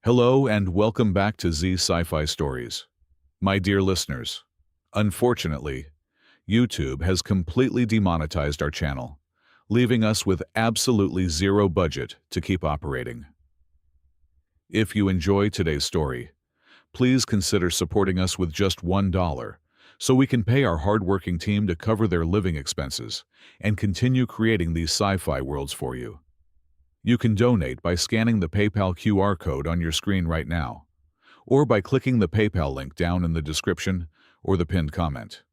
Hello and welcome back to Z Sci-Fi Stories. My dear listeners, unfortunately, YouTube has completely demonetized our channel, leaving us with absolutely zero budget to keep operating. If you enjoy today's story, please consider supporting us with just $1 so we can pay our hardworking team to cover their living expenses and continue creating these sci-fi worlds for you. You can donate by scanning the PayPal QR code on your screen right now, or by clicking the PayPal link down in the description or the pinned comment.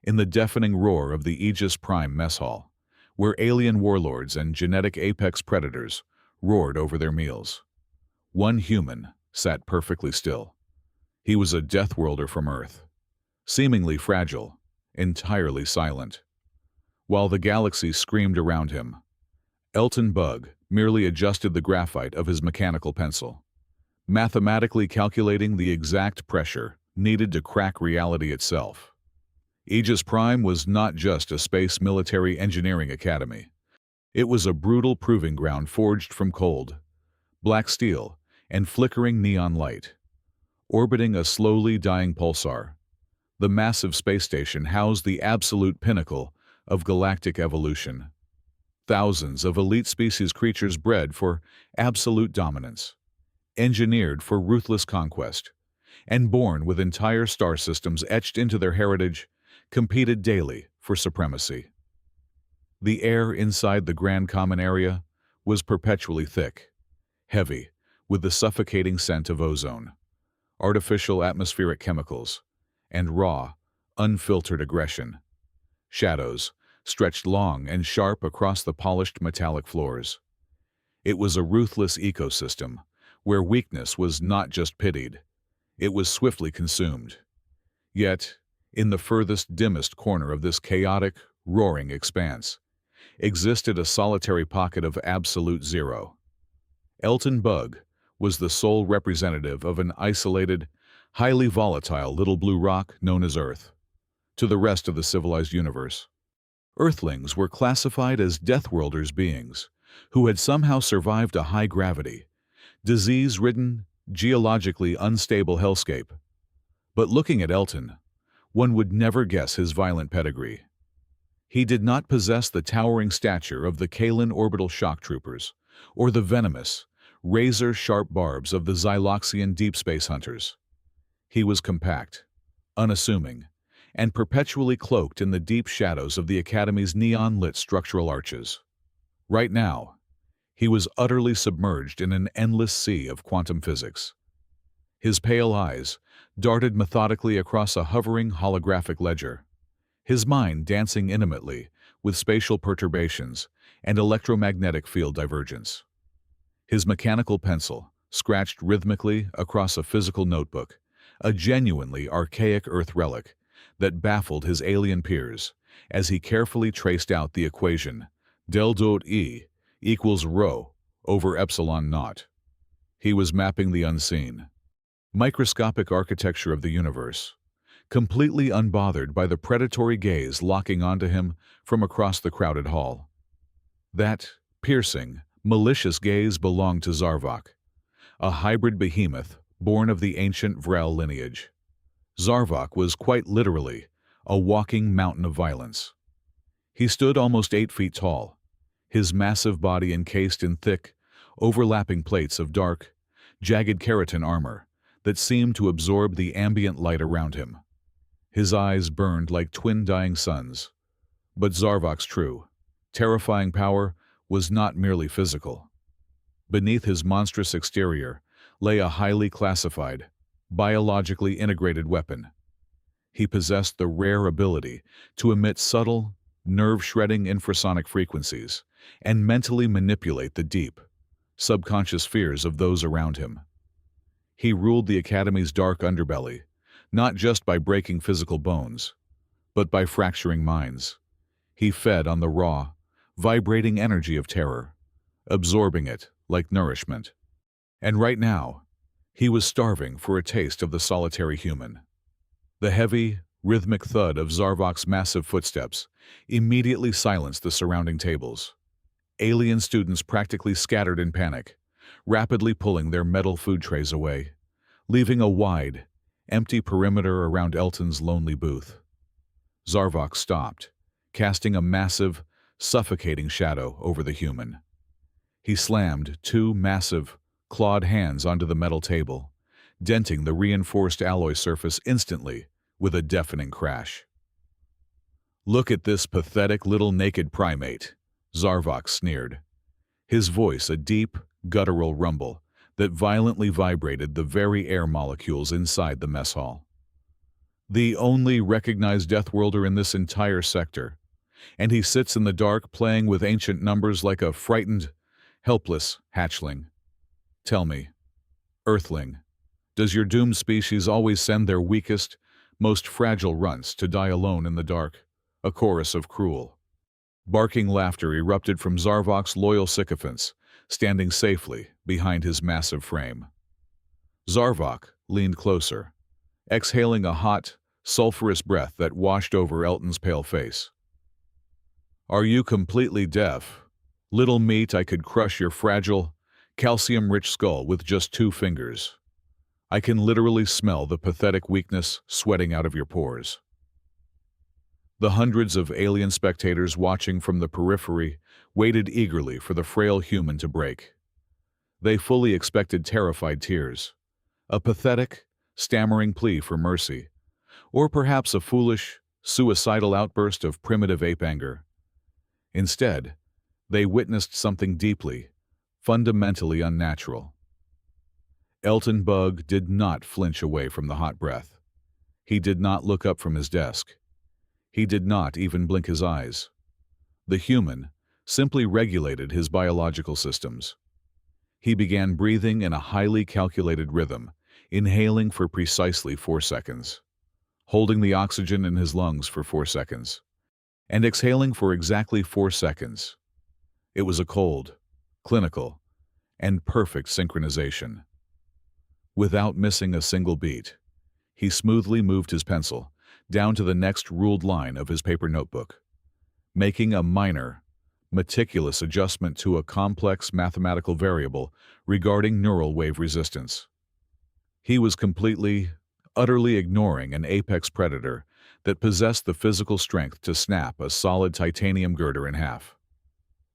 In the deafening roar of the Aegis Prime mess hall, where alien warlords and genetic apex predators roared over their meals, one human sat perfectly still. He was a Deathworlder from Earth, seemingly fragile, entirely silent. While the galaxy screamed around him, Elton Bug merely adjusted the graphite of his mechanical pencil, mathematically calculating the exact pressure needed to crack reality itself. Aegis Prime was not just a space military engineering academy. It was a brutal proving ground forged from cold, black steel, and flickering neon light. Orbiting a slowly dying pulsar, the massive space station housed the absolute pinnacle of galactic evolution. Thousands of elite species creatures bred for absolute dominance, engineered for ruthless conquest, and born with entire star systems etched into their heritage, competed daily for supremacy. The air inside the Grand Common Area was perpetually thick, heavy, with the suffocating scent of ozone, artificial atmospheric chemicals, and raw, unfiltered aggression. Shadows stretched long and sharp across the polished metallic floors. It was a ruthless ecosystem, where weakness was not just pitied, it was swiftly consumed. Yet, in the furthest, dimmest corner of this chaotic, roaring expanse, existed a solitary pocket of absolute zero. Elton Bug was the sole representative of an isolated, highly volatile little blue rock known as Earth. To the rest of the civilized universe, Earthlings were classified as Deathworlders beings who had somehow survived a high-gravity, disease-ridden, geologically unstable hellscape. But looking at Elton, one would never guess his violent pedigree. He did not possess the towering stature of the Kalan orbital shock troopers or the venomous, razor-sharp barbs of the Xyloxian deep space hunters. He was compact, unassuming, and perpetually cloaked in the deep shadows of the Academy's neon-lit structural arches. Right now, he was utterly submerged in an endless sea of quantum physics. His pale eyes darted methodically across a hovering holographic ledger, his mind dancing intimately with spatial perturbations and electromagnetic field divergence. His mechanical pencil scratched rhythmically across a physical notebook, a genuinely archaic Earth relic that baffled his alien peers as he carefully traced out the equation del dot E equals rho over epsilon naught. He was mapping the unseen, microscopic architecture of the universe, completely unbothered by the predatory gaze locking onto him from across the crowded hall. That piercing, malicious gaze belonged to Zarvok, a hybrid behemoth born of the ancient Vrel lineage. Zarvok was quite literally a walking mountain of violence. He stood almost 8 feet tall, his massive body encased in thick, overlapping plates of dark, jagged keratin armor that seemed to absorb the ambient light around him. His eyes burned like twin dying suns. But Zarvok's true, terrifying power was not merely physical. Beneath his monstrous exterior lay a highly classified, biologically integrated weapon. He possessed the rare ability to emit subtle, nerve-shredding infrasonic frequencies and mentally manipulate the deep, subconscious fears of those around him. He ruled the Academy's dark underbelly, not just by breaking physical bones, but by fracturing minds. He fed on the raw, vibrating energy of terror, absorbing it like nourishment. And right now, he was starving for a taste of the solitary human. The heavy, rhythmic thud of Zarvok's massive footsteps immediately silenced the surrounding tables. Alien students practically scattered in panic, rapidly pulling their metal food trays away, leaving a wide, empty perimeter around Elton's lonely booth. Zarvok stopped, casting a massive, suffocating shadow over the human. He slammed two massive, clawed hands onto the metal table, denting the reinforced alloy surface instantly with a deafening crash. "Look at this pathetic little naked primate," Zarvok sneered, his voice a deep, guttural rumble that violently vibrated the very air molecules inside the mess hall. "The only recognized Deathworlder in this entire sector, and he sits in the dark playing with ancient numbers like a frightened, helpless hatchling. Tell me, Earthling, does your doomed species always send their weakest, most fragile runts to die alone in the dark?" A chorus of cruel, barking laughter erupted from Zarvok's loyal sycophants, standing safely behind his massive frame. Zarvok leaned closer, exhaling a hot, sulfurous breath that washed over Elton's pale face. "Are you completely deaf? Little meat, I could crush your fragile, calcium-rich skull with just 2 fingers. I can literally smell the pathetic weakness sweating out of your pores." The hundreds of alien spectators watching from the periphery waited eagerly for the frail human to break. They fully expected terrified tears, a pathetic, stammering plea for mercy, or perhaps a foolish, suicidal outburst of primitive ape anger. Instead, they witnessed something deeply, fundamentally unnatural. Elton Bug did not flinch away from the hot breath. He did not look up from his desk. He did not even blink his eyes. The human simply regulated his biological systems. He began breathing in a highly calculated rhythm, inhaling for precisely 4 seconds, holding the oxygen in his lungs for 4 seconds, and exhaling for exactly 4 seconds. It was a cold, clinical, and perfect synchronization. Without missing a single beat, he smoothly moved his pencil down to the next ruled line of his paper notebook, making a minor, meticulous adjustment to a complex mathematical variable regarding neural wave resistance. He was completely, utterly ignoring an apex predator that possessed the physical strength to snap a solid titanium girder in half.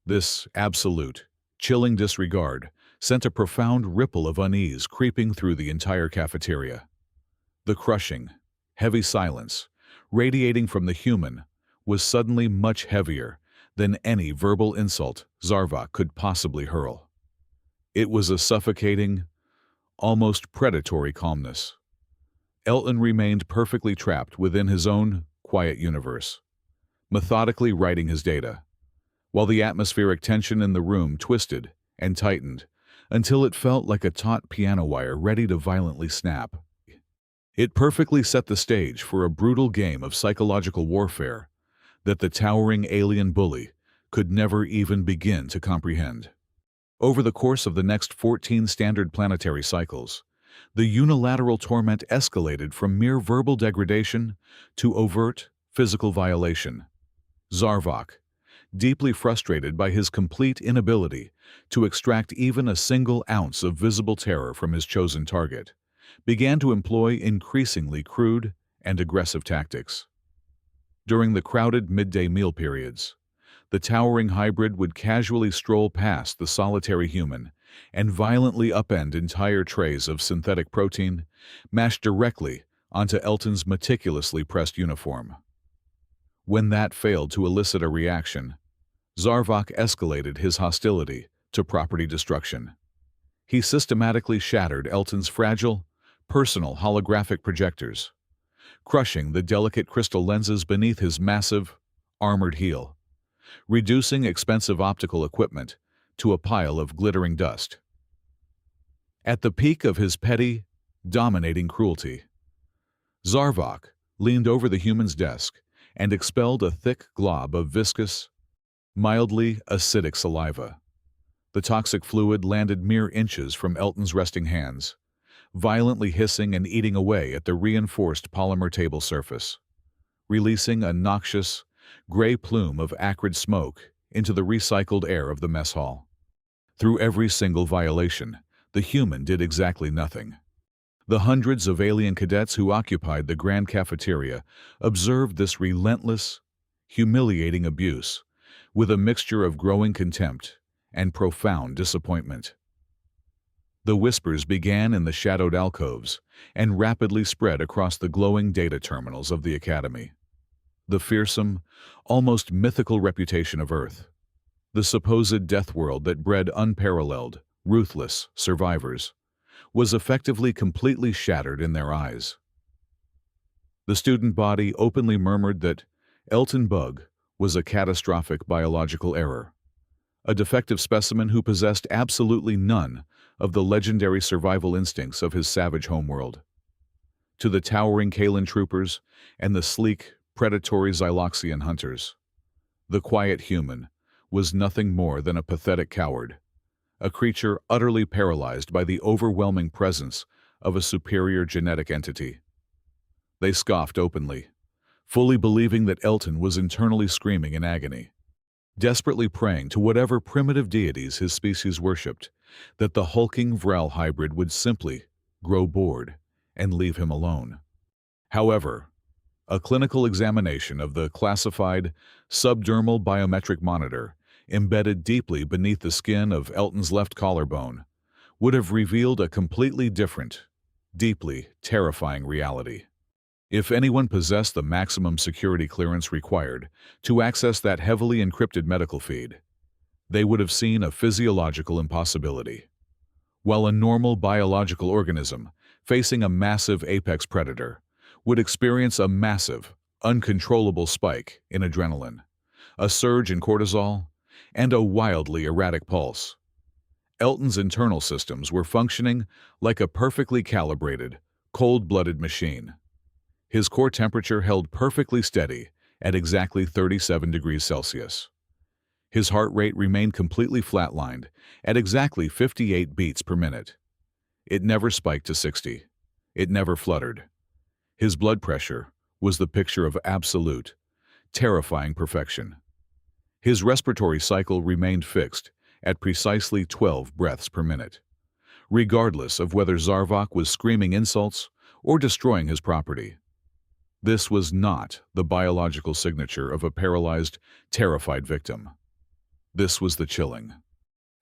This absolute, chilling disregard sent a profound ripple of unease creeping through the entire cafeteria. The crushing, heavy silence, radiating from the human, was suddenly much heavier than any verbal insult Zarvok could possibly hurl. It was a suffocating, almost predatory calmness. Elton remained perfectly trapped within his own quiet universe, methodically writing his data, while the atmospheric tension in the room twisted and tightened until it felt like a taut piano wire ready to violently snap. It perfectly set the stage for a brutal game of psychological warfare that the towering alien bully could never even begin to comprehend. Over the course of the next 14 standard planetary cycles, the unilateral torment escalated from mere verbal degradation to overt physical violation. Zarvok, deeply frustrated by his complete inability to extract even a single ounce of visible terror from his chosen target, began to employ increasingly crude and aggressive tactics. During the crowded midday meal periods, the towering hybrid would casually stroll past the solitary human and violently upend entire trays of synthetic protein mashed directly onto Elton's meticulously pressed uniform. When that failed to elicit a reaction, Zarvok escalated his hostility to property destruction. He systematically shattered Elton's fragile, personal holographic projectors, crushing the delicate crystal lenses beneath his massive, armored heel, reducing expensive optical equipment to a pile of glittering dust. At the peak of his petty, dominating cruelty, Zarvok leaned over the human's desk and expelled a thick glob of viscous, mildly acidic saliva. The toxic fluid landed mere inches from Elton's resting hands, violently hissing and eating away at the reinforced polymer table surface, releasing a noxious, gray plume of acrid smoke into the recycled air of the mess hall. Through every single violation, the human did exactly nothing. The hundreds of alien cadets who occupied the grand cafeteria observed this relentless, humiliating abuse with a mixture of growing contempt and profound disappointment. The whispers began in the shadowed alcoves and rapidly spread across the glowing data terminals of the Academy. The fearsome, almost mythical reputation of Earth, the supposed death world that bred unparalleled, ruthless survivors, was effectively completely shattered in their eyes. The student body openly murmured that Elton Bug was a catastrophic biological error, a defective specimen who possessed absolutely none of the legendary survival instincts of his savage homeworld. To the towering Kalan troopers and the sleek, predatory Xyloxian hunters, the quiet human was nothing more than a pathetic coward, a creature utterly paralyzed by the overwhelming presence of a superior genetic entity. They scoffed openly, fully believing that Elton was internally screaming in agony, desperately praying to whatever primitive deities his species worshipped that the hulking Vral hybrid would simply grow bored and leave him alone. However, a clinical examination of the classified subdermal biometric monitor embedded deeply beneath the skin of Elton's left collarbone would have revealed a completely different, deeply terrifying reality. If anyone possessed the maximum security clearance required to access that heavily encrypted medical feed, they would have seen a physiological impossibility. While a normal biological organism facing a massive apex predator would experience a massive, uncontrollable spike in adrenaline, a surge in cortisol, and a wildly erratic pulse, Elton's internal systems were functioning like a perfectly calibrated, cold-blooded machine. His core temperature held perfectly steady at exactly 37 degrees Celsius. His heart rate remained completely flatlined at exactly 58 beats per minute. It never spiked to 60. It never fluttered. His blood pressure was the picture of absolute, terrifying perfection. His respiratory cycle remained fixed at precisely 12 breaths per minute, regardless of whether Zarvok was screaming insults or destroying his property. This was not the biological signature of a paralyzed, terrified victim. This was the chilling,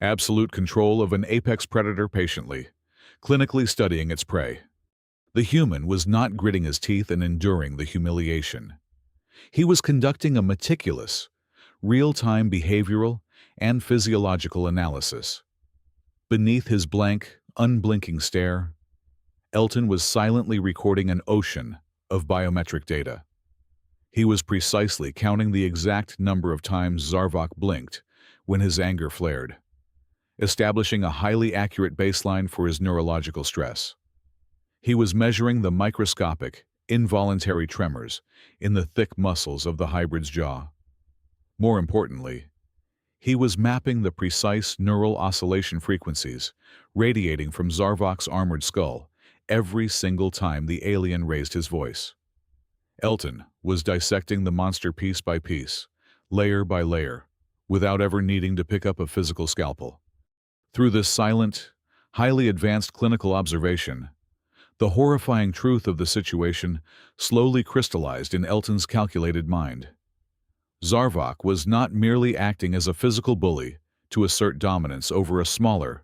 absolute control of an apex predator patiently, clinically studying its prey. The human was not gritting his teeth and enduring the humiliation. He was conducting a meticulous, real-time behavioral and physiological analysis. Beneath his blank, unblinking stare, Elton was silently recording an ocean of biometric data. He was precisely counting the exact number of times Zarvok blinked when his anger flared, establishing a highly accurate baseline for his neurological stress. He was measuring the microscopic, involuntary tremors in the thick muscles of the hybrid's jaw. More importantly, he was mapping the precise neural oscillation frequencies radiating from Zarvok's armored skull every single time the alien raised his voice. Elton was dissecting the monster piece by piece, layer by layer, without ever needing to pick up a physical scalpel. Through this silent, highly advanced clinical observation, the horrifying truth of the situation slowly crystallized in Elton's calculated mind. Zarvok was not merely acting as a physical bully to assert dominance over a smaller,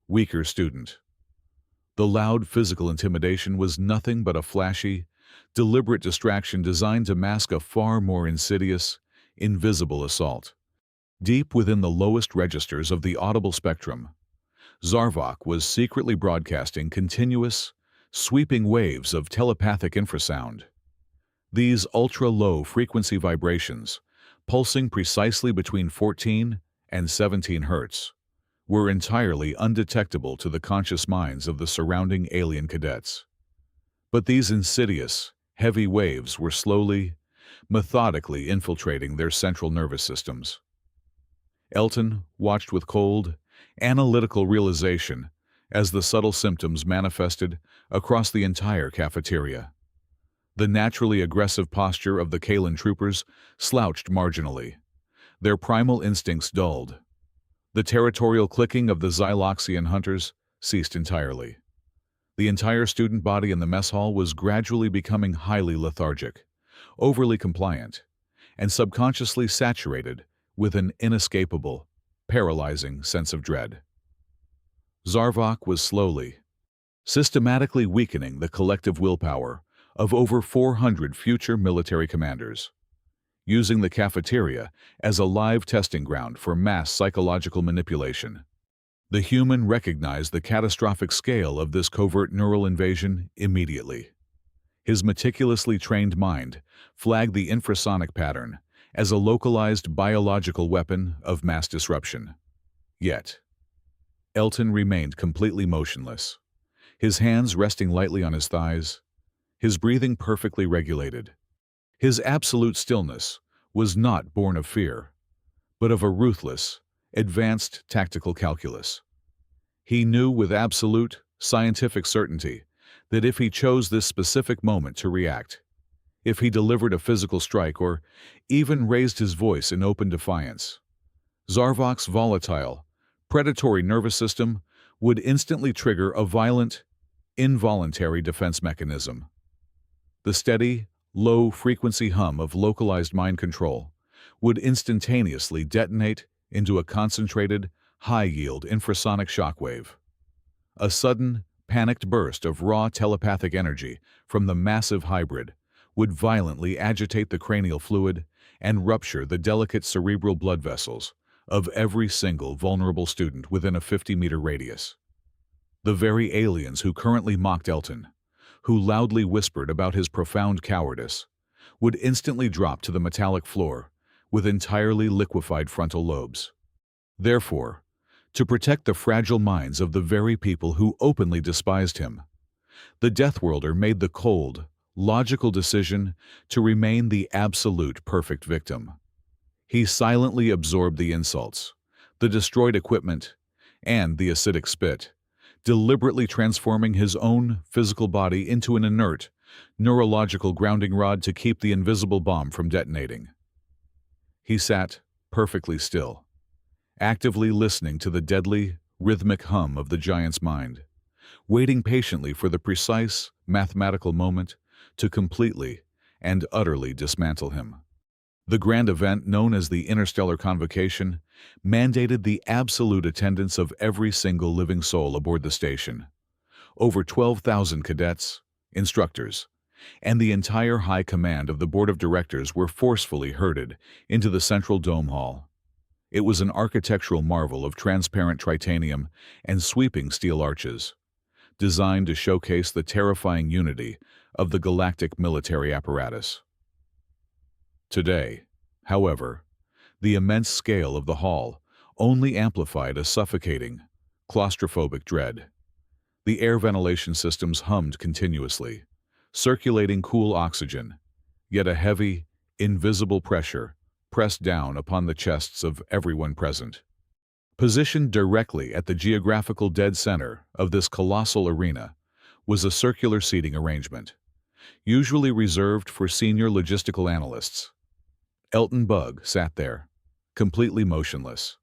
weaker student. The loud physical intimidation was nothing but a flashy, deliberate distraction designed to mask a far more insidious, invisible assault. Deep within the lowest registers of the audible spectrum, Zarvok was secretly broadcasting continuous, sweeping waves of telepathic infrasound. These ultra-low frequency vibrations, pulsing precisely between 14 and 17 hertz, were entirely undetectable to the conscious minds of the surrounding alien cadets. But these insidious, heavy waves were slowly, methodically infiltrating their central nervous systems. Elton watched with cold, analytical realization as the subtle symptoms manifested across the entire cafeteria. The naturally aggressive posture of the Kalan troopers slouched marginally, their primal instincts dulled. The territorial clicking of the Xyloxian hunters ceased entirely. The entire student body in the mess hall was gradually becoming highly lethargic, overly compliant, and subconsciously saturated with an inescapable, paralyzing sense of dread. Zarvok was slowly, systematically weakening the collective willpower of over 400 future military commanders, using the cafeteria as a live testing ground for mass psychological manipulation. The human recognized the catastrophic scale of this covert neural invasion immediately. His meticulously trained mind flagged the infrasonic pattern as a localized biological weapon of mass disruption. Yet, Elton remained completely motionless, his hands resting lightly on his thighs, his breathing perfectly regulated. His absolute stillness was not born of fear, but of a ruthless, advanced tactical calculus. He knew with absolute, scientific certainty that if he chose this specific moment to react, if he delivered a physical strike or even raised his voice in open defiance, Zarvok's volatile, predatory nervous system would instantly trigger a violent, involuntary defense mechanism. The steady, low-frequency hum of localized mind control would instantaneously detonate into a concentrated, high-yield infrasonic shockwave. A sudden, panicked burst of raw telepathic energy from the massive hybrid would violently agitate the cranial fluid and rupture the delicate cerebral blood vessels of every single vulnerable student within a 50-meter radius. The very aliens who currently mocked Elton, who loudly whispered about his profound cowardice, would instantly drop to the metallic floor with entirely liquefied frontal lobes. Therefore, to protect the fragile minds of the very people who openly despised him, the Deathworlder made the cold, logical decision to remain the absolute perfect victim. He silently absorbed the insults, the destroyed equipment, and the acidic spit, deliberately transforming his own physical body into an inert, neurological grounding rod to keep the invisible bomb from detonating. He sat perfectly still, actively listening to the deadly, rhythmic hum of the giant's mind, waiting patiently for the precise, mathematical moment to completely and utterly dismantle him. The grand event known as the Interstellar Convocation mandated the absolute attendance of every single living soul aboard the station. Over 12,000 cadets, instructors, and the entire high command of the board of directors were forcefully herded into the central dome hall. It was an architectural marvel of transparent titanium and sweeping steel arches, designed to showcase the terrifying unity of the galactic military apparatus. Today, however, the immense scale of the hall only amplified a suffocating, claustrophobic dread. The air ventilation systems hummed continuously, circulating cool oxygen, yet a heavy, invisible pressure pressed down upon the chests of everyone present. Positioned directly at the geographical dead center of this colossal arena was a circular seating arrangement, usually reserved for senior logistical analysts. Elton Bug sat there, completely motionless.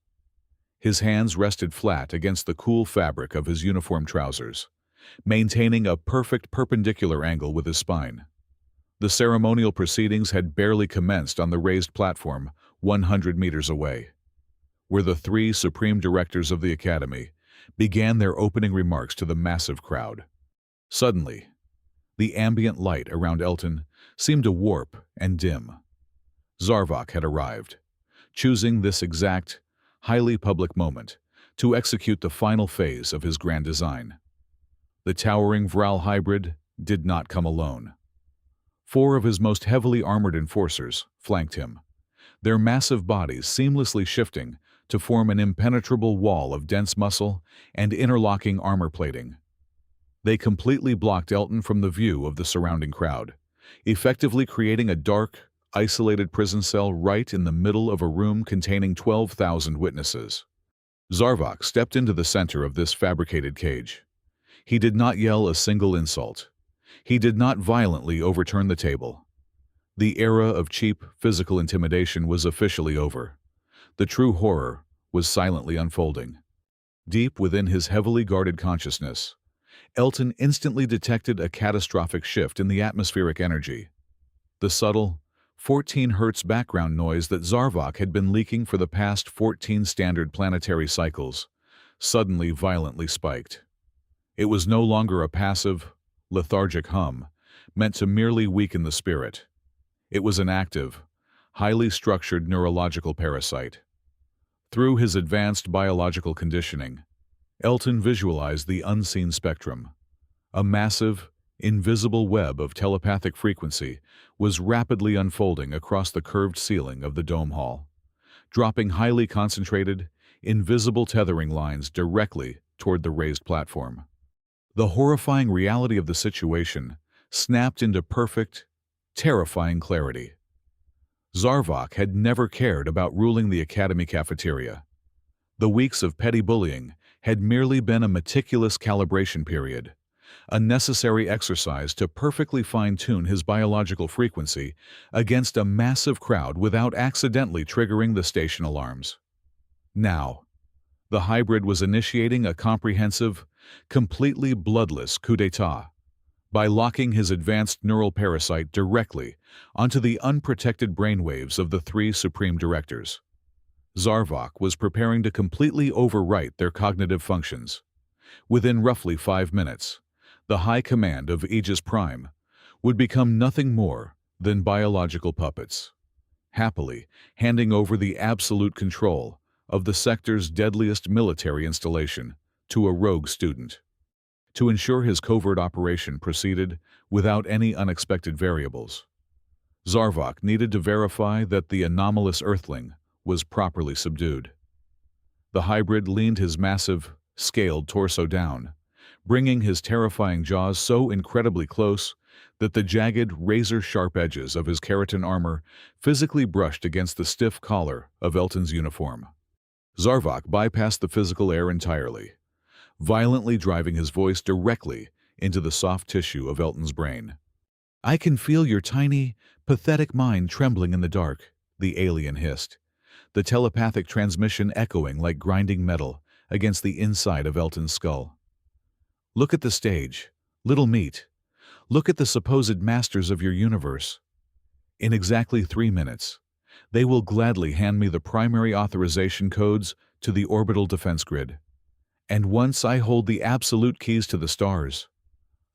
His hands rested flat against the cool fabric of his uniform trousers, maintaining a perfect perpendicular angle with his spine. The ceremonial proceedings had barely commenced on the raised platform 100 meters away, where the three supreme directors of the Academy began their opening remarks to the massive crowd. Suddenly, the ambient light around Elton seemed to warp and dim. Zarvok had arrived, choosing this exact, highly public moment to execute the final phase of his grand design. The towering Vral hybrid did not come alone. 4 of his most heavily armored enforcers flanked him, their massive bodies seamlessly shifting to form an impenetrable wall of dense muscle and interlocking armor plating. They completely blocked Elton from the view of the surrounding crowd, effectively creating a dark, isolated prison cell right in the middle of a room containing 12,000 witnesses. Zarvok stepped into the center of this fabricated cage. He did not yell a single insult. He did not violently overturn the table. The era of cheap physical intimidation was officially over. The true horror was silently unfolding. Deep within his heavily guarded consciousness, Elton instantly detected a catastrophic shift in the atmospheric energy. The subtle, 14 Hz background noise that Zarvok had been leaking for the past 14 standard planetary cycles suddenly violently spiked. It was no longer a passive, lethargic hum, meant to merely weaken the spirit. It was an active, highly structured neurological parasite. Through his advanced biological conditioning, Elton visualized the unseen spectrum. A massive, invisible web of telepathic frequency was rapidly unfolding across the curved ceiling of the dome hall, dropping highly concentrated, invisible tethering lines directly toward the raised platform. The horrifying reality of the situation snapped into perfect, terrifying clarity. Zarvok had never cared about ruling the academy cafeteria. The weeks of petty bullying had merely been a meticulous calibration period, a necessary exercise to perfectly fine-tune his biological frequency against a massive crowd without accidentally triggering the station alarms. Now, the hybrid was initiating a comprehensive, completely bloodless coup d'etat by locking his advanced neural parasite directly onto the unprotected brainwaves of the three supreme directors. Zarvok was preparing to completely overwrite their cognitive functions. Within roughly 5 minutes, the high command of Aegis Prime would become nothing more than biological puppets, happily handing over the absolute control of the sector's deadliest military installation to a rogue student. To ensure his covert operation proceeded without any unexpected variables, Zarvok needed to verify that the anomalous Earthling was properly subdued. The hybrid leaned his massive, scaled torso down, bringing his terrifying jaws so incredibly close that the jagged, razor-sharp edges of his keratin armor physically brushed against the stiff collar of Elton's uniform. Zarvok bypassed the physical air entirely, violently driving his voice directly into the soft tissue of Elton's brain. "I can feel your tiny, pathetic mind trembling in the dark," the alien hissed, the telepathic transmission echoing like grinding metal against the inside of Elton's skull. "Look at the stage, little meat. Look at the supposed masters of your universe. In exactly 3 minutes, they will gladly hand me the primary authorization codes to the orbital defense grid. And once I hold the absolute keys to the stars,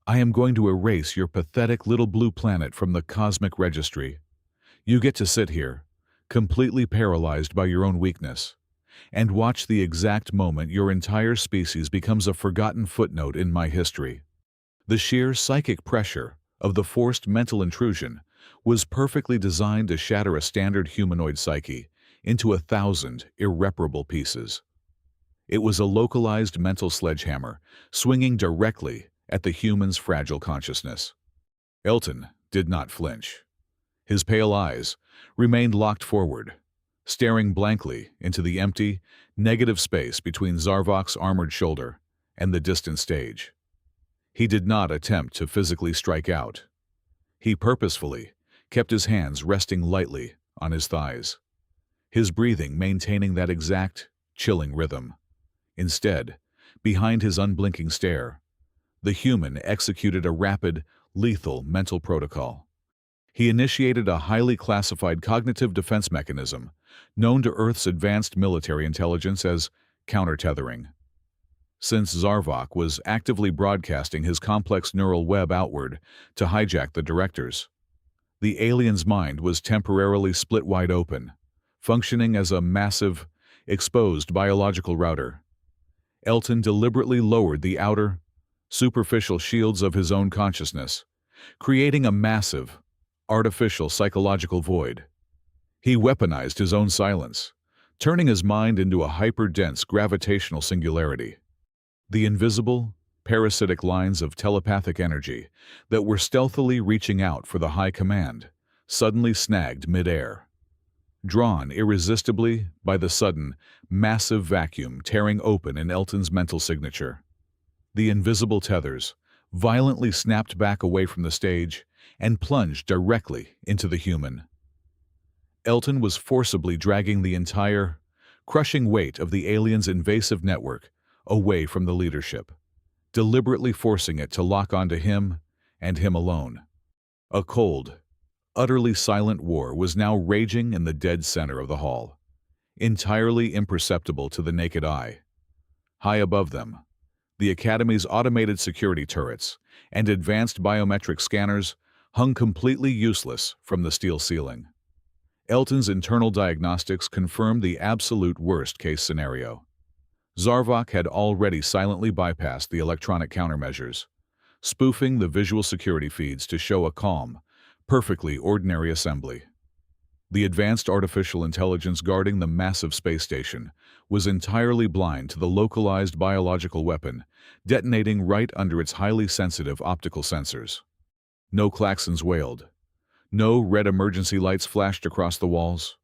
I am going to erase your pathetic little blue planet from the cosmic registry. You get to sit here, completely paralyzed by your own weakness, and watch the exact moment your entire species becomes a forgotten footnote in my history." The sheer psychic pressure of the forced mental intrusion was perfectly designed to shatter a standard humanoid psyche into 1,000 irreparable pieces. It was a localized mental sledgehammer swinging directly at the human's fragile consciousness. Elton did not flinch. His pale eyes remained locked forward, staring blankly into the empty, negative space between Zarvok's armored shoulder and the distant stage. He did not attempt to physically strike out. He purposefully kept his hands resting lightly on his thighs, his breathing maintaining that exact, chilling rhythm. Instead, behind his unblinking stare, the human executed a rapid, lethal mental protocol. He initiated a highly classified cognitive defense mechanism known to Earth's advanced military intelligence as counter-tethering. Since Zarvok was actively broadcasting his complex neural web outward to hijack the directors, the alien's mind was temporarily split wide open, functioning as a massive, exposed biological router. Elton deliberately lowered the outer, superficial shields of his own consciousness, creating a massive, artificial psychological void. He weaponized his own silence, turning his mind into a hyper-dense gravitational singularity. The invisible, parasitic lines of telepathic energy that were stealthily reaching out for the high command suddenly snagged mid-air, drawn irresistibly by the sudden, massive vacuum tearing open in Elton's mental signature. The invisible tethers violently snapped back away from the stage and plunged directly into the human. Elton was forcibly dragging the entire, crushing weight of the alien's invasive network away from the leadership, deliberately forcing it to lock onto him and him alone. A cold, utterly silent war was now raging in the dead center of the hall, entirely imperceptible to the naked eye. High above them, the Academy's automated security turrets and advanced biometric scanners hung completely useless from the steel ceiling. Elton's internal diagnostics confirmed the absolute worst-case scenario. Zarvok had already silently bypassed the electronic countermeasures, spoofing the visual security feeds to show a calm, perfectly ordinary assembly. The advanced artificial intelligence guarding the massive space station was entirely blind to the localized biological weapon detonating right under its highly sensitive optical sensors. No klaxons wailed. No red emergency lights flashed across the walls.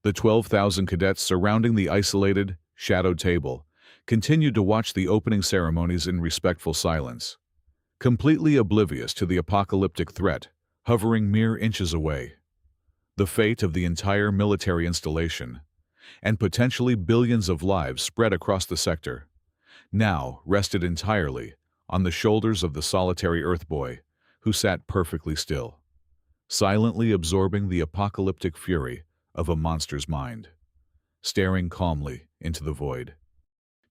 The 12,000 cadets surrounding the isolated, shadowed table continued to watch the opening ceremonies in respectful silence, completely oblivious to the apocalyptic threat hovering mere inches away. The fate of the entire military installation, and potentially billions of lives spread across the sector, now rested entirely on the shoulders of the solitary Earthboy who sat perfectly still, silently absorbing the apocalyptic fury of a monster's mind, staring calmly into the void.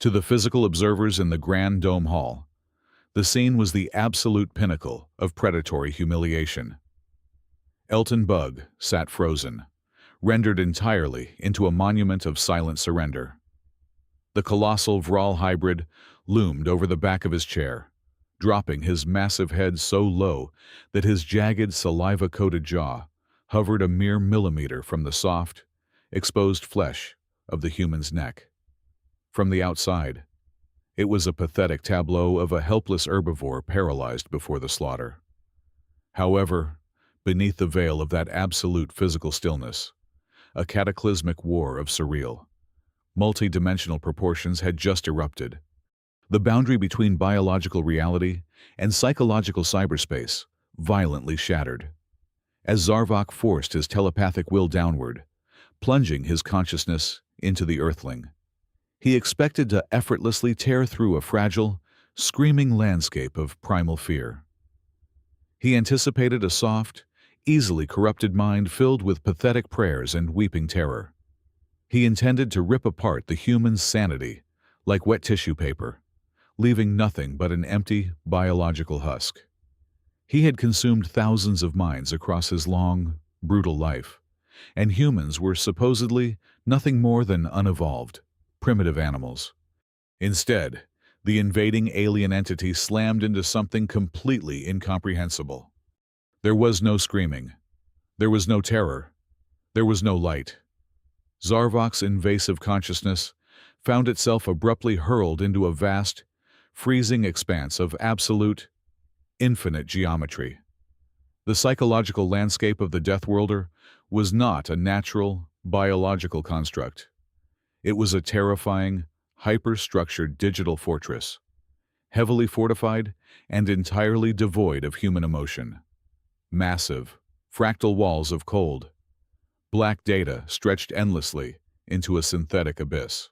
To the physical observers in the Grand Dome Hall, the scene was the absolute pinnacle of predatory humiliation. Elton Bug sat frozen, rendered entirely into a monument of silent surrender. The colossal Vral hybrid loomed over the back of his chair, dropping his massive head so low that his jagged, saliva-coated jaw hovered a mere millimeter from the soft, exposed flesh of the human's neck. From the outside, it was a pathetic tableau of a helpless herbivore paralyzed before the slaughter. However, beneath the veil of that absolute physical stillness, a cataclysmic war of surreal, multi-dimensional proportions had just erupted. The boundary between biological reality and psychological cyberspace violently shattered. As Zarvok forced his telepathic will downward, plunging his consciousness into the Earthling, he expected to effortlessly tear through a fragile, screaming landscape of primal fear. He anticipated a soft, easily corrupted mind filled with pathetic prayers and weeping terror. He intended to rip apart the human's sanity like wet tissue paper, leaving nothing but an empty, biological husk. He had consumed thousands of minds across his long, brutal life, and humans were supposedly nothing more than unevolved, primitive animals. Instead, the invading alien entity slammed into something completely incomprehensible. There was no screaming. There was no terror. There was no light. Zarvok's invasive consciousness found itself abruptly hurled into a vast, freezing expanse of absolute, infinite geometry. The psychological landscape of the Deathworlder was not a natural, biological construct. It was a terrifying, hyper-structured digital fortress, heavily fortified and entirely devoid of human emotion. Massive, fractal walls of cold, black data stretched endlessly into a synthetic abyss.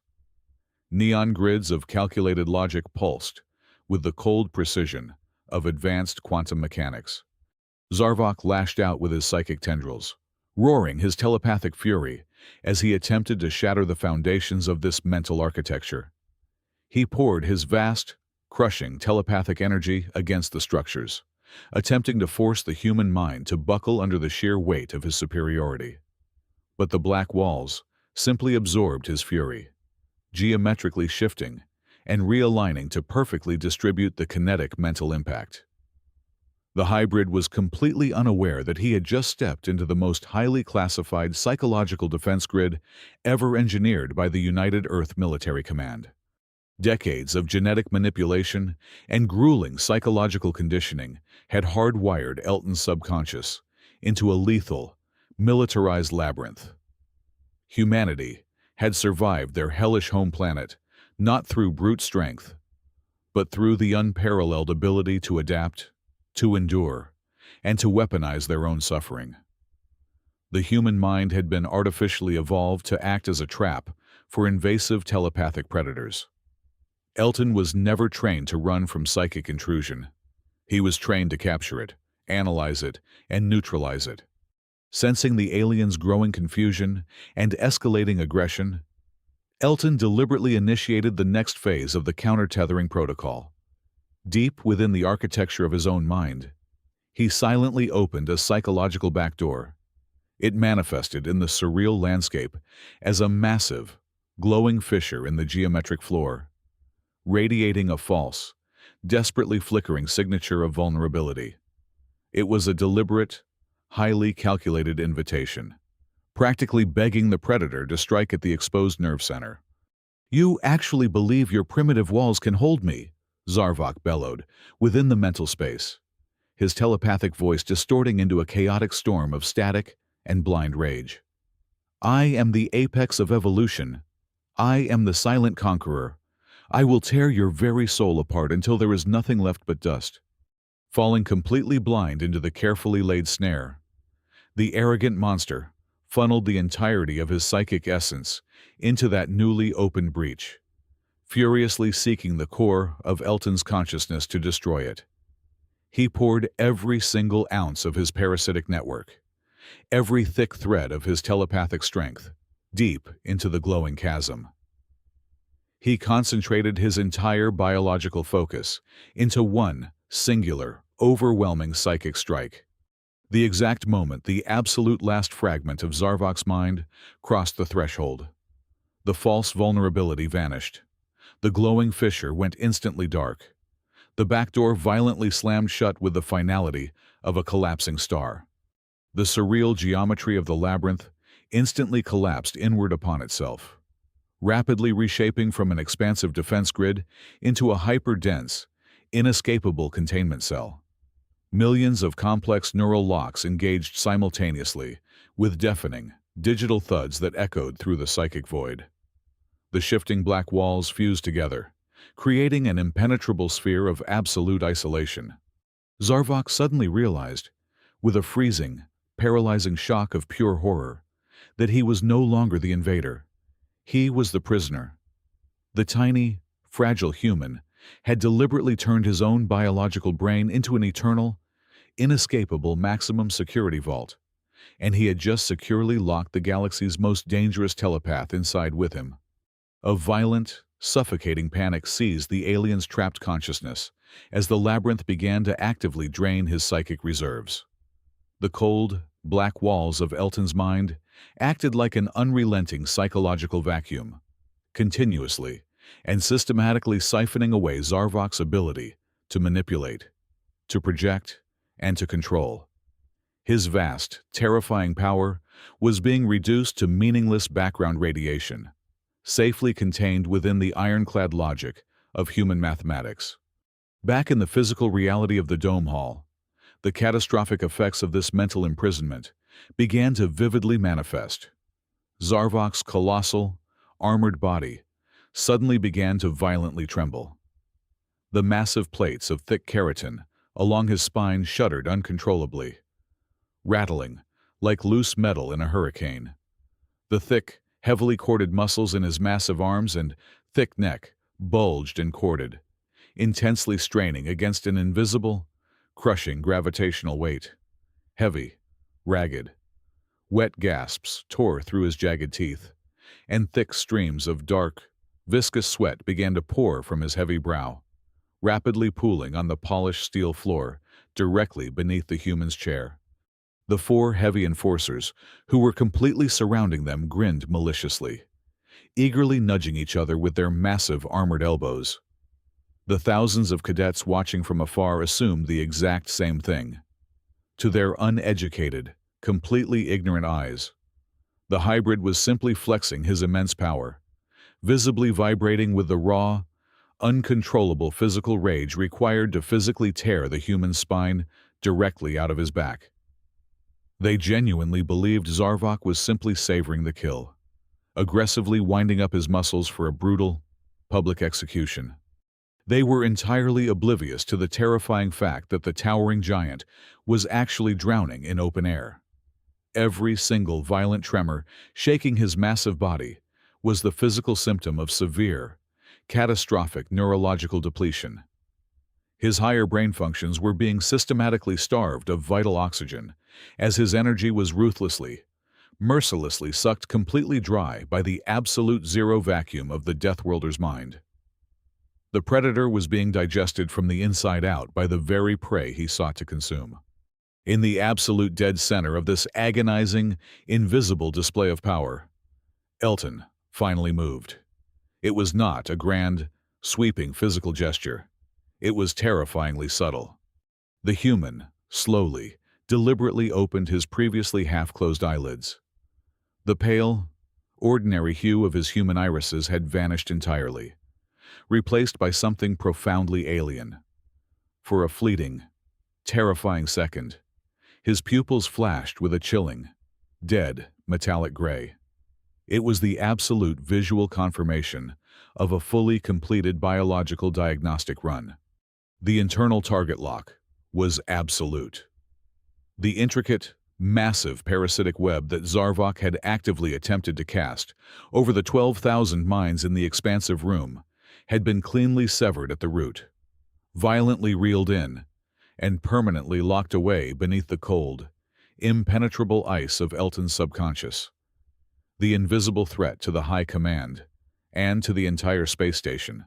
Neon grids of calculated logic pulsed with the cold precision of advanced quantum mechanics. Zarvok lashed out with his psychic tendrils, roaring his telepathic fury as he attempted to shatter the foundations of this mental architecture. He poured his vast, crushing telepathic energy against the structures, attempting to force the human mind to buckle under the sheer weight of his superiority. But the black walls simply absorbed his fury, geometrically shifting and realigning to perfectly distribute the kinetic mental impact. The hybrid was completely unaware that he had just stepped into the most highly classified psychological defense grid ever engineered by the United Earth Military Command. Decades of genetic manipulation and grueling psychological conditioning had hardwired Elton's subconscious into a lethal, militarized labyrinth. Humanity had survived their hellish home planet not through brute strength, but through the unparalleled ability to adapt, to endure, and to weaponize their own suffering. The human mind had been artificially evolved to act as a trap for invasive telepathic predators. Elton was never trained to run from psychic intrusion. He was trained to capture it, analyze it, and neutralize it. Sensing the aliens' growing confusion and escalating aggression, Elton deliberately initiated the next phase of the counter-tethering protocol. Deep within the architecture of his own mind, he silently opened a psychological backdoor. It manifested in the surreal landscape as a massive, glowing fissure in the geometric floor, radiating a false, desperately flickering signature of vulnerability. It was a deliberate, highly calculated invitation, practically begging the predator to strike at the exposed nerve center. "You actually believe your primitive walls can hold me?" Zarvok bellowed, within the mental space, his telepathic voice distorting into a chaotic storm of static and blind rage. "I am the apex of evolution. I am the silent conqueror. I will tear your very soul apart until there is nothing left but dust." Falling completely blind into the carefully laid snare, the arrogant monster funneled the entirety of his psychic essence into that newly opened breach, furiously seeking the core of Elton's consciousness to destroy it. He poured every single ounce of his parasitic network, every thick thread of his telepathic strength, deep into the glowing chasm. He concentrated his entire biological focus into one singular, overwhelming psychic strike. The exact moment the absolute last fragment of Zarvok's mind crossed the threshold, the false vulnerability vanished. The glowing fissure went instantly dark. The back door violently slammed shut with the finality of a collapsing star. The surreal geometry of the labyrinth instantly collapsed inward upon itself, rapidly reshaping from an expansive defense grid into a hyper-dense, inescapable containment cell. Millions of complex neural locks engaged simultaneously, with deafening, digital thuds that echoed through the psychic void. The shifting black walls fused together, creating an impenetrable sphere of absolute isolation. Zarvok suddenly realized, with a freezing, paralyzing shock of pure horror, that he was no longer the invader. He was the prisoner. The tiny, fragile human had deliberately turned his own biological brain into an eternal, inescapable maximum security vault, and he had just securely locked the galaxy's most dangerous telepath inside with him. A violent, suffocating panic seized the alien's trapped consciousness as the labyrinth began to actively drain his psychic reserves. The cold, black walls of Elton's mind acted like an unrelenting psychological vacuum, continuously and systematically siphoning away Zarvok's ability to manipulate, to project, and to control. His vast, terrifying power was being reduced to meaningless background radiation, safely contained within the ironclad logic of human mathematics. Back in the physical reality of the Dome Hall, the catastrophic effects of this mental imprisonment began to vividly manifest. Zarvok's colossal, armored body suddenly began to violently tremble. The massive plates of thick keratin along his spine shuddered uncontrollably, rattling like loose metal in a hurricane. The thick, heavily corded muscles in his massive arms and thick neck bulged and corded, intensely straining against an invisible, crushing gravitational weight. Heavy, ragged, wet gasps tore through his jagged teeth, and thick streams of dark, viscous sweat began to pour from his heavy brow, rapidly pooling on the polished steel floor directly beneath the human's chair. The four heavy enforcers, who were completely surrounding them, grinned maliciously, eagerly nudging each other with their massive armored elbows. The thousands of cadets watching from afar assumed the exact same thing. To their uneducated, completely ignorant eyes, the hybrid was simply flexing his immense power, visibly vibrating with the raw, uncontrollable physical rage required to physically tear the human spine directly out of his back. They genuinely believed Zarvok was simply savoring the kill, aggressively winding up his muscles for a brutal, public execution. They were entirely oblivious to the terrifying fact that the towering giant was actually drowning in open air. Every single violent tremor shaking his massive body was the physical symptom of severe, catastrophic neurological depletion. His higher brain functions were being systematically starved of vital oxygen, as his energy was ruthlessly, mercilessly sucked completely dry by the absolute zero vacuum of the Deathworlder's mind. The predator was being digested from the inside out by the very prey he sought to consume. In the absolute dead center of this agonizing, invisible display of power, Elton finally moved. It was not a grand, sweeping physical gesture. It was terrifyingly subtle. The human, slowly, deliberately opened his previously half-closed eyelids. The pale, ordinary hue of his human irises had vanished entirely, replaced by something profoundly alien. For a fleeting, terrifying second, his pupils flashed with a chilling, dead, metallic gray. It was the absolute visual confirmation of a fully completed biological diagnostic run. The internal target lock was absolute. The intricate, massive parasitic web that Zarvok had actively attempted to cast over the 12,000 minds in the expansive room had been cleanly severed at the root, violently reeled in, and permanently locked away beneath the cold, impenetrable ice of Elton's subconscious. The invisible threat to the High Command, and to the entire space station,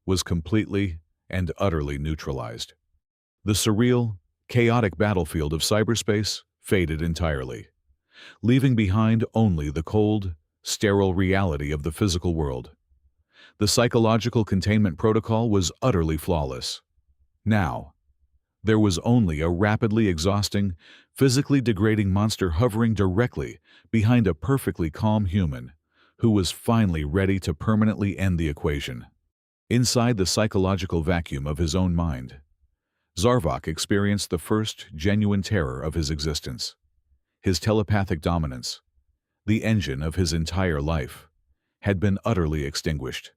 was completely and utterly neutralized. The surreal, chaotic battlefield of cyberspace faded entirely, leaving behind only the cold, sterile reality of the physical world. The psychological containment protocol was utterly flawless. Now, there was only a rapidly exhausting, physically degrading monster hovering directly behind a perfectly calm human who was finally ready to permanently end the equation. Inside the psychological vacuum of his own mind, Zarvok experienced the first genuine terror of his existence. His telepathic dominance, the engine of his entire life, had been utterly extinguished.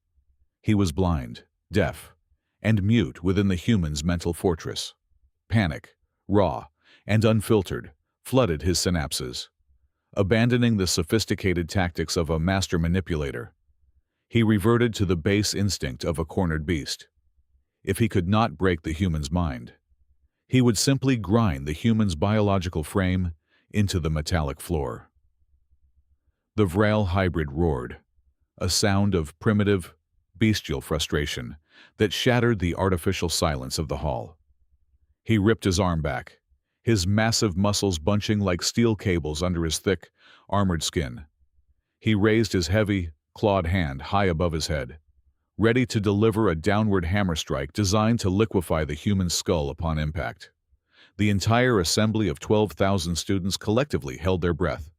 He was blind, deaf, and mute within the human's mental fortress. Panic, raw and unfiltered, flooded his synapses. Abandoning the sophisticated tactics of a master manipulator, he reverted to the base instinct of a cornered beast. If he could not break the human's mind, he would simply grind the human's biological frame into the metallic floor. The Vrail hybrid roared, a sound of primitive, bestial frustration that shattered the artificial silence of the hall. He ripped his arm back, his massive muscles bunching like steel cables under his thick, armored skin. He raised his heavy, clawed hand high above his head, ready to deliver a downward hammer strike designed to liquefy the human skull upon impact. The entire assembly of 12,000 students collectively held their breath,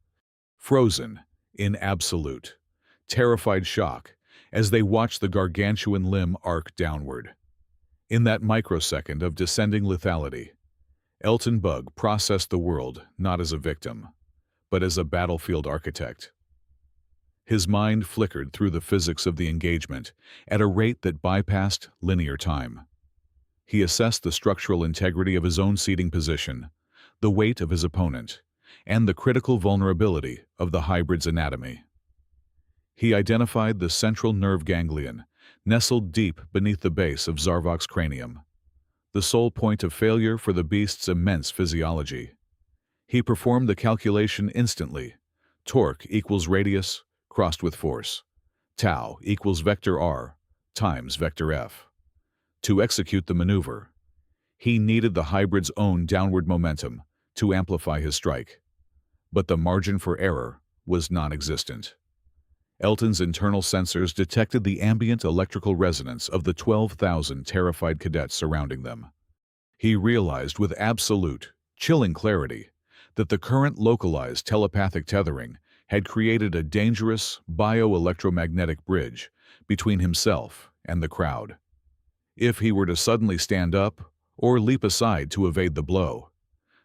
frozen in absolute, terrified shock as they watched the gargantuan limb arc downward. In that microsecond of descending lethality, Elton Bug processed the world not as a victim, but as a battlefield architect. His mind flickered through the physics of the engagement at a rate that bypassed linear time. He assessed the structural integrity of his own seating position, the weight of his opponent, and the critical vulnerability of the hybrid's anatomy. He identified the central nerve ganglion, nestled deep beneath the base of Zarvok's cranium, the sole point of failure for the beast's immense physiology. He performed the calculation instantly. Torque equals radius crossed with force. Tau equals vector r times vector f. To execute the maneuver, he needed the hybrid's own downward momentum to amplify his strike. But the margin for error was non-existent. Elton's internal sensors detected the ambient electrical resonance of the 12,000 terrified cadets surrounding them. He realized with absolute, chilling clarity that the current localized telepathic tethering had created a dangerous bioelectromagnetic bridge between himself and the crowd. If he were to suddenly stand up or leap aside to evade the blow,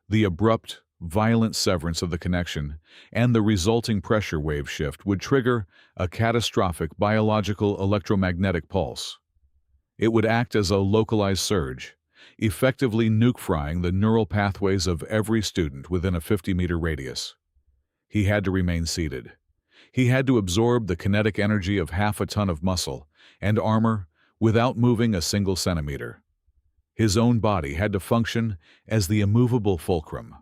the abrupt, violent severance of the connection and the resulting pressure wave shift would trigger a catastrophic biological electromagnetic pulse. It would act as a localized surge, effectively nuke-frying the neural pathways of every student within a 50-meter radius. He had to remain seated, He had to absorb the kinetic energy of half a ton of muscle and armor without moving a single centimeter. His own body had to function as the immovable fulcrum,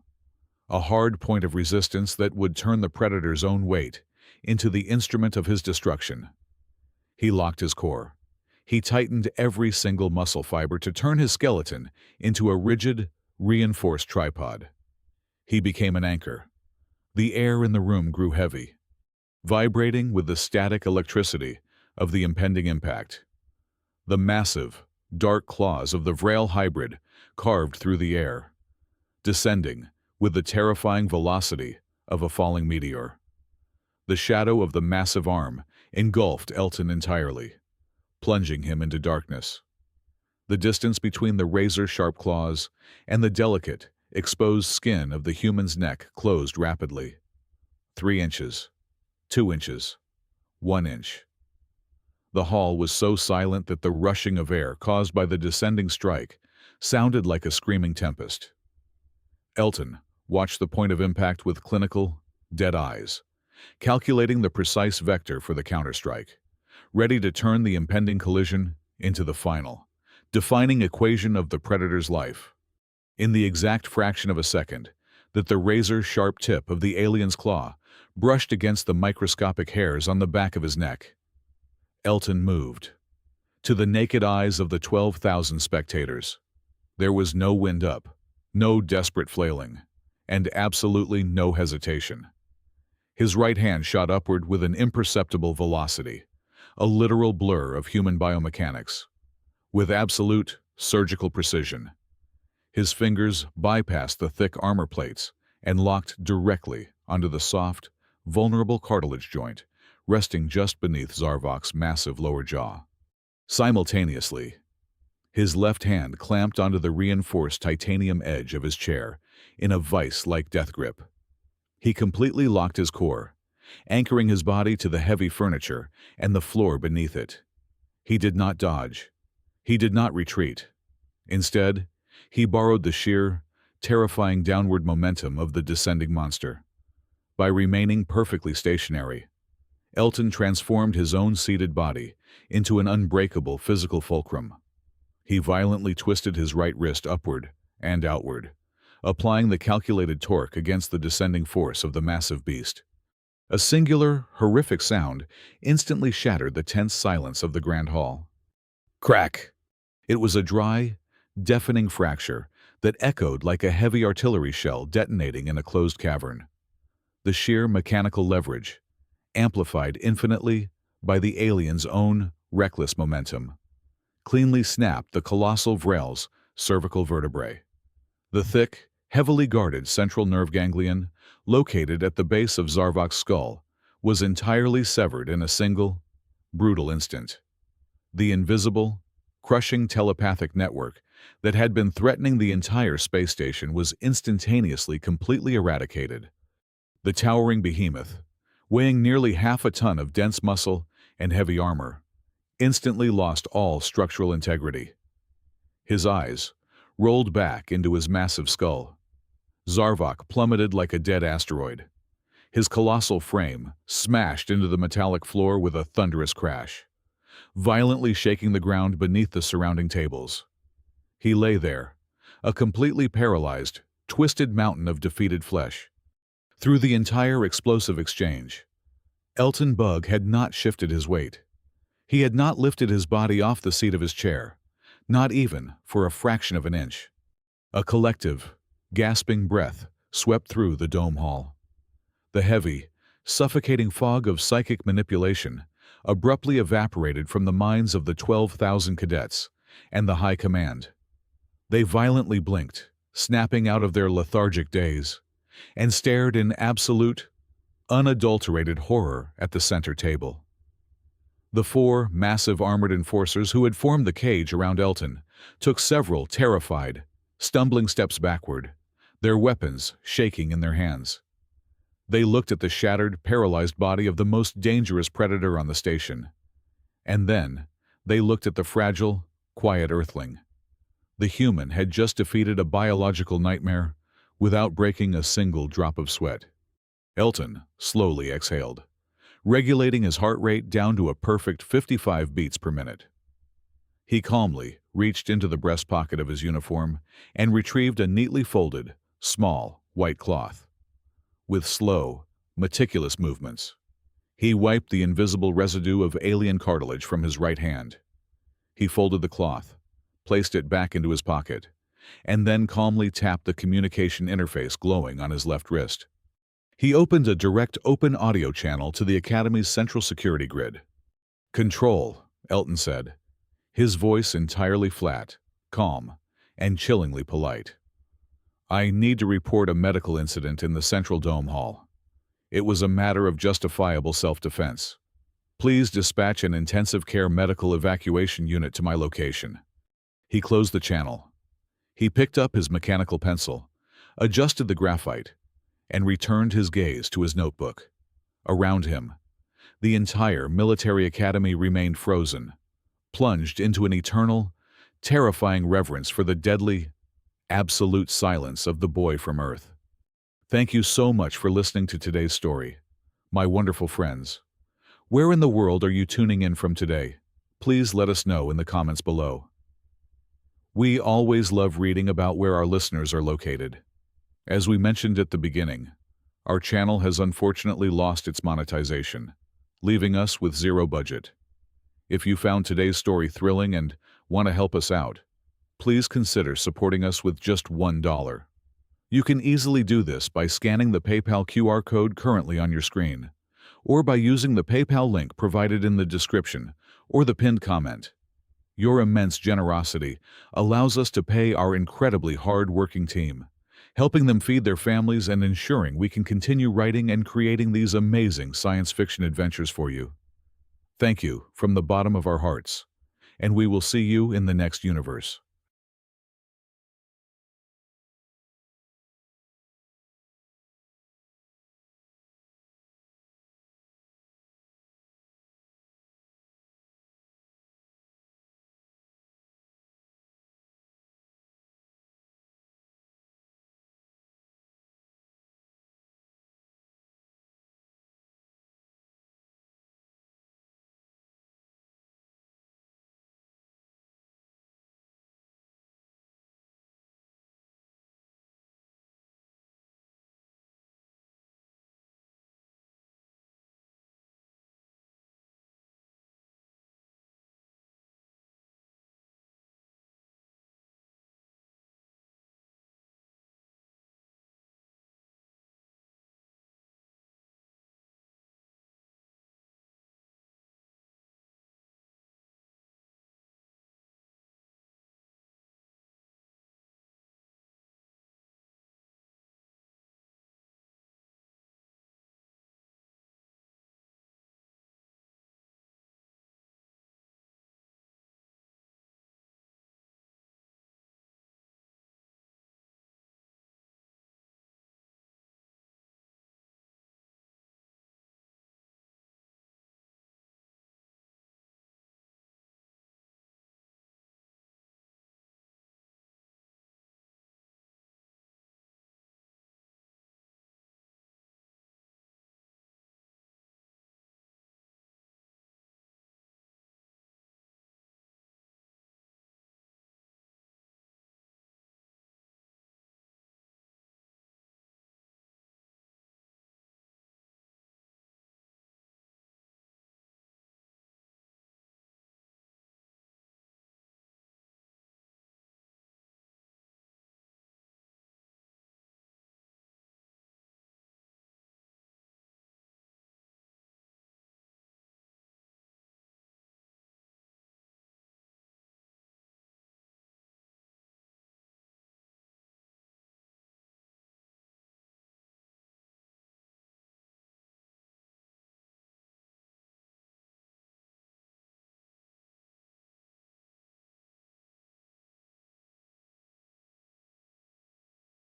a hard point of resistance that would turn the predator's own weight into the instrument of his destruction. He locked his core. He tightened every single muscle fiber to turn his skeleton into a rigid, reinforced tripod. He became an anchor. The air in the room grew heavy, vibrating with the static electricity of the impending impact. The massive, dark claws of the Vrail hybrid carved through the air, descending with the terrifying velocity of a falling meteor. The shadow of the massive arm engulfed Elton entirely, plunging him into darkness. The distance between the razor-sharp claws and the delicate, exposed skin of the human's neck closed rapidly. 3 inches, 2 inches, 1 inch. The hall was so silent that the rushing of air caused by the descending strike sounded like a screaming tempest. Elton watched the point of impact with clinical, dead eyes, calculating the precise vector for the counterstrike, ready to turn the impending collision into the final, defining equation of the predator's life. In the exact fraction of a second that the razor-sharp tip of the alien's claw brushed against the microscopic hairs on the back of his neck, Elton moved. To the naked eyes of the 12,000 spectators, there was no wind up, no desperate flailing, and absolutely no hesitation. His right hand shot upward with an imperceptible velocity, a literal blur of human biomechanics. With absolute, surgical precision, his fingers bypassed the thick armor plates and locked directly onto the soft, vulnerable cartilage joint resting just beneath Zarvok's massive lower jaw. Simultaneously, his left hand clamped onto the reinforced titanium edge of his chair in a vice-like death grip. He completely locked his core, anchoring his body to the heavy furniture and the floor beneath it. He did not dodge. He did not retreat. Instead, he borrowed the sheer, terrifying downward momentum of the descending monster. By remaining perfectly stationary, Elton transformed his own seated body into an unbreakable physical fulcrum. He violently twisted his right wrist upward and outward, applying the calculated torque against the descending force of the massive beast. A singular, horrific sound instantly shattered the tense silence of the grand hall. Crack! It was a dry, deafening fracture that echoed like a heavy artillery shell detonating in a closed cavern. The sheer mechanical leverage, amplified infinitely by the alien's own reckless momentum, cleanly snapped the colossal Vrail's cervical vertebrae. The thick, heavily guarded central nerve ganglion, located at the base of Zarvok's skull, was entirely severed in a single, brutal instant. The invisible, crushing telepathic network that had been threatening the entire space station was instantaneously completely eradicated. The towering behemoth, weighing nearly half a ton of dense muscle and heavy armor, instantly lost all structural integrity. His eyes rolled back into his massive skull. Zarvok plummeted like a dead asteroid. His colossal frame smashed into the metallic floor with a thunderous crash, violently shaking the ground beneath the surrounding tables. He lay there, a completely paralyzed, twisted mountain of defeated flesh. Through the entire explosive exchange, Elton Bug had not shifted his weight. He had not lifted his body off the seat of his chair, not even for a fraction of an inch. A collective, gasping breath swept through the dome hall. The heavy, suffocating fog of psychic manipulation abruptly evaporated from the minds of the 12,000 cadets and the high command. They violently blinked, snapping out of their lethargic daze, and stared in absolute, unadulterated horror at the center table. The 4 massive armored enforcers who had formed the cage around Elton took several terrified, stumbling steps backward, their weapons shaking in their hands. They looked at the shattered, paralyzed body of the most dangerous predator on the station. And then, they looked at the fragile, quiet Earthling. The human had just defeated a biological nightmare without breaking a single drop of sweat. Elton slowly exhaled, regulating his heart rate down to a perfect 55 beats per minute. He calmly reached into the breast pocket of his uniform and retrieved a neatly folded, small, white cloth. With slow, meticulous movements, he wiped the invisible residue of alien cartilage from his right hand. He folded the cloth, placed it back into his pocket, and then calmly tapped the communication interface glowing on his left wrist. He opened a direct open audio channel to the Academy's central security grid. "Control," Elton said, his voice entirely flat, calm, and chillingly polite. "I need to report a medical incident in the Central Dome Hall. It was a matter of justifiable self-defense. Please dispatch an intensive care medical evacuation unit to my location." He closed the channel. He picked up his mechanical pencil, adjusted the graphite, and returned his gaze to his notebook. Around him, the entire military academy remained frozen, plunged into an eternal, terrifying reverence for the deadly, absolute silence of the boy from Earth. Thank you so much for listening to today's story, my wonderful friends. Where in the world are you tuning in from today? Please let us know in the comments below. We always love reading about where our listeners are located. As we mentioned at the beginning, our channel has unfortunately lost its monetization, leaving us with zero budget. If you found today's story thrilling and want to help us out, please consider supporting us with just $1. You can easily do this by scanning the PayPal QR code currently on your screen, or by using the PayPal link provided in the description or the pinned comment. Your immense generosity allows us to pay our incredibly hard-working team, helping them feed their families and ensuring we can continue writing and creating these amazing science fiction adventures for you. Thank you from the bottom of our hearts, and we will see you in the next universe.